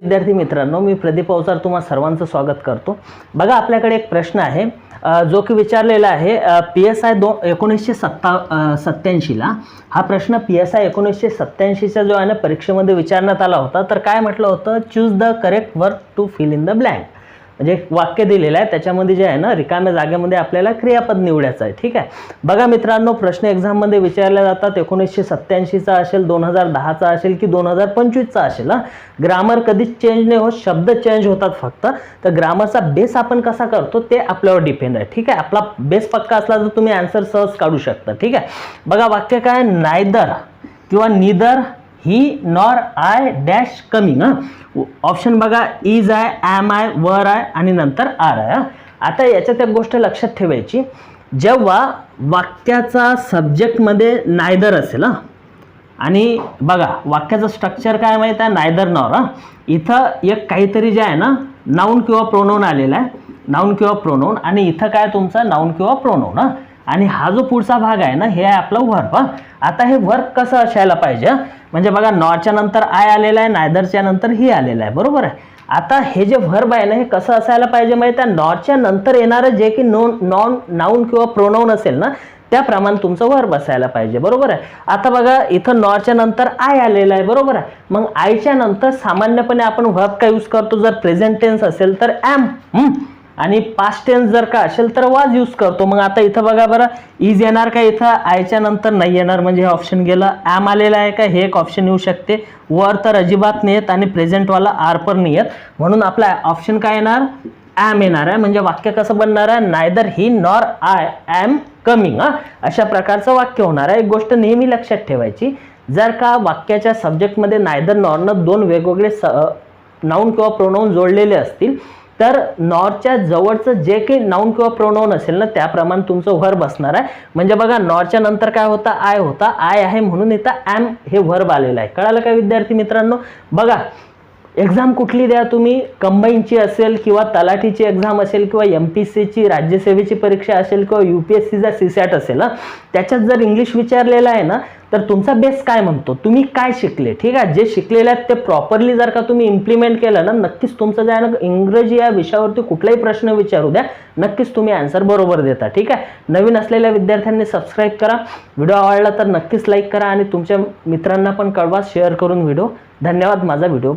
विद्यार्थी मित्रांनो, मी प्रदीप अवचार तुम्हा सर्वांचं स्वागत करतो। बघा, आपल्याकडे एक प्रश्न आहे जो की विचारलेला आहे PSI 1987 ला। हा प्रश्न PSI 1987 च्या जो आहे ना परीक्षेमध्ये विचारण्यात आला होता। तर काय म्हटलं होतं, choose the correct verb to fill in the blank. म्हणजे वाक्य दिलेलं आहे, त्याच्यामध्ये जे आहे ना रिकाम्या जागेमध्ये आपल्याला क्रियापद निवडायचं आहे। ठीक आहे, बघा मित्रांनो, प्रश्न एक्झाम मध्ये विचारले जातात 1987 चा असेल, 2010 चा असेल की 2025 चा असेल। ग्रामर कधीच चेंज नाही होत, शब्द चेंज होतात फक्त। तर ग्रामरचा बेस आपण कसा करतो ते आपल्यावर डिपेंड आहे। ठीक आहे, आपला बेस पक्का असला तर तुम्ही आन्सर सहज काढू शकता। ठीक आहे, बघा वाक्य काय, नायदर किंवा neither he nor I dash coming. Option बघा, इज आय, एम आय, वर आय आणि नंतर आर आय। आता याच्यात एक गोष्ट लक्षात ठेवायची, जेव्हा वाक्याचा सब्जेक्टमध्ये नायदर असेल आणि बघा वाक्याचं स्ट्रक्चर काय माहिती आहे, नायदर नॉर। इथं एक काहीतरी जे आहे ना नाउन किंवा प्रोनाउन आलेला आहे, नाउन किंवा प्रोनाउन, आणि इथं काय तुमचा नाउन किंवा प्रोनाउन। आणि हा जो पुढचा भाग आहे ना हे आहे आपला वर्ब। आता हे वर्ब कसं असायला पाहिजे, म्हणजे बघा नॉरच्या नंतर आय आलेला आहे, नायदरच्या नंतर ही आलेला आहे, बरोबर आहे। आता हे जे वर्ब आहे ना हे कसं असायला पाहिजे माहिती आहे, नॉरच्या नंतर येणारं जे की नाउन किंवा प्रोनाउन असेल ना त्याप्रमाणे तुमचं वर्ब असायला पाहिजे, बरोबर आहे। आता बघा इथं नॉरच्या नंतर आय आलेला आहे, बरोबर आहे। मग आयच्या नंतर सामान्यपणे आपण वर्ब काय यूज करतो, जर प्रेझेंट टेन्स असेल तर एम, आणि पास्ट टेन्स जर का असेल तर वाज यूज करतो। मग आता इथं बघा बरं, इज येणार का, इथं आयच्या नंतर नाही येणार म्हणजे हे ऑप्शन गेलं। एम आलेला आहे का, हे एक ऑप्शन येऊ शकते। वर तर अजिबात नाही येत आणि प्रेझेंटवाला आर पण नाही येत, म्हणून आपला ऑप्शन काय येणार, एम येणार आहे। म्हणजे वाक्य कसं बनणार आहे, neither he nor I am coming. अशा प्रकारचं वाक्य होणार आहे। एक गोष्ट नेहमी लक्षात ठेवायची, जर का वाक्याच्या सब्जेक्टमध्ये नायदर नॉरनं दोन वेगवेगळे नाउन किंवा प्रोनाउन जोडलेले असतील तर नॉरच्या जवळचं जे काही नाउन किंवा प्रोनाउन असेल ना त्याप्रमाणे तुमचं वर्ब असणार आहे। म्हणजे बघा नॉरच्या नंतर काय होता, आय होता, आय आहे म्हणून इथं एम हे वर्ब आलेलं आहे। कळालं का विद्यार्थी मित्रांनो। बघा एक्झाम कुठली द्या तुम्ही, कंबाईनची असेल किंवा तलाठीची एक्झाम असेल किंवा MPSCची राज्यसेवेची परीक्षा असेल किंवा UPSCचा CSAT असेल, त्याच्यात जर इंग्लिश विचारलेलं आहे ना तर तुमचा बेस काय म्हणतो, तुम्ही काय शिकले। ठीक आहे, जे शिकलेले आहेत ते प्रॉपरली जर का तुम्ही इम्प्लिमेंट केलं ना, नक्कीच तुमचं जे आहे ना इंग्रजी या विषयावरती कुठलाही प्रश्न विचारू द्या, नक्कीच तुम्ही आन्सर बरोबर देता। ठीक आहे, नवीन असलेल्या विद्यार्थ्यांनी सबस्क्राईब करा, व्हिडिओ आवडला तर नक्कीच लाईक करा आणि तुमच्या मित्रांना पण कळवा, शेअर करून व्हिडिओ। धन्यवाद माझा व्हिडिओ